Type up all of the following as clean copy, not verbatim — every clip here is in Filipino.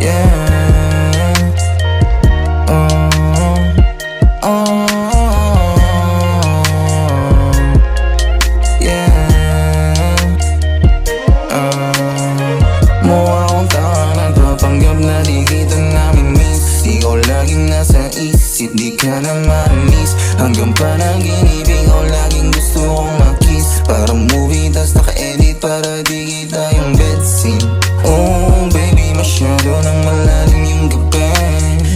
Yeah. Oh. Yeah. Mukha akong tanga, nagpapanggap na di kita nami-miss. Ikaw laging nasa isip, di ka na ma-miss. Hanggang panaginip, ikaw laging gusto kong makiss. Parang movie, tas naka-edit para di kita yung bed scene. Oh baby, masyado nang malalim yung gabi.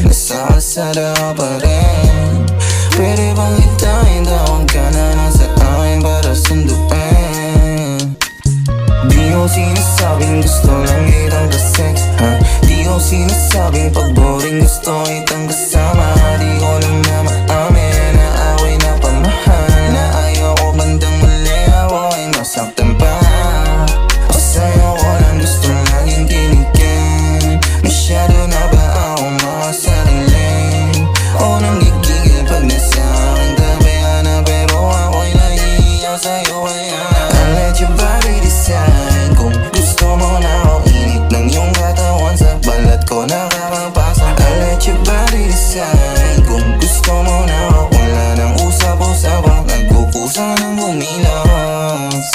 Nasa kalsada ka pa rin. Pwede bang itain, tawag ka na lang sa akin para sunduin. Di ko sinasabing gusto lang kitang ka-sex, ha? Di ko sinasabing pag boring gusto kitang kasama. Di ko lang na maamin na away na pamahal, na ayoko bandang mali, ako ay masaktan pa. O sa'yo ko lang gusto laging tinigin. Masyado na ba ako makasarili? O nanggigigil pag nasa aking tabi ka na, pero ako'y nahihiya sa'yo kaya I'll let your body decide kung gusto mo na ako. Init ng iyong katawan sa balat ko nakakapasa. I'll let your body decide kung gusto mo na ako. Wala nang usap-usapang nagpupusa ng bumilas.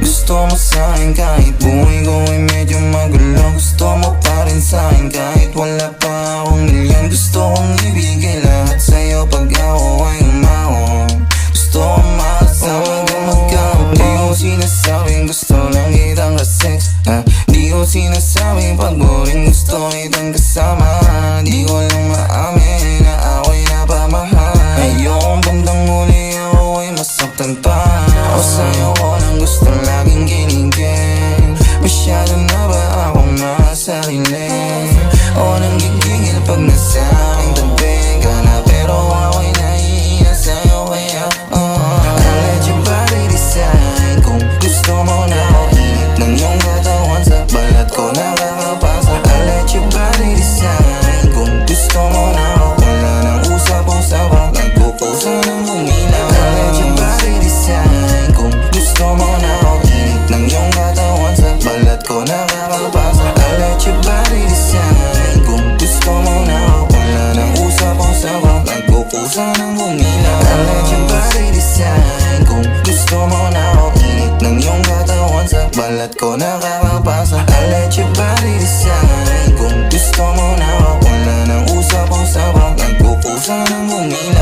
Gusto mo sa'kin kahit buhay ko ay medyo magulo. Gusto mo pa rin sa'kin kahit wala pa akong milyon. Gusto kong ibigay lahat sa'yo pag ako ay umahon. Gusto kong makasama hanggang magkamali. Di ko sinasabing gusto lang kitang ka-sex, ha? Di ko sinasabing pag boring gusto kitang kasama. Di ko lang maamin na ako'y napamahal. Ayokong bandang muli ako ay masaktan pa. O sa'yo ko lang gusto laging kinigin. Masyado na ba akong makasarili? O nanggigigil pag nasa aking tabi ka na, pero ako'y nahihiya sa'yo kaya I'll let your body decide kung gusto mo na ako. Init ng iyong katawan sa balat ko nakakapasa. I'll let your body decide kung gusto mo na ako. Wala nang usap-usapang nagpupusa ng bumilaw. I'll let your body decide kung gusto mo na ako. Init ng iyong katawan sa balat ko nakakapasa. I'll let your body decide kung gusto mo na ako. Wala nang usap-usapang nagpupusa ng bumilaw. I'll let your body decide kung gusto mo na ako. Init ng iyong katawan sa balat ko nakakapasa. I'll let your body decide kung gusto mo na ako. Wala nang usap-usapang nagpupusa ng bumilaw.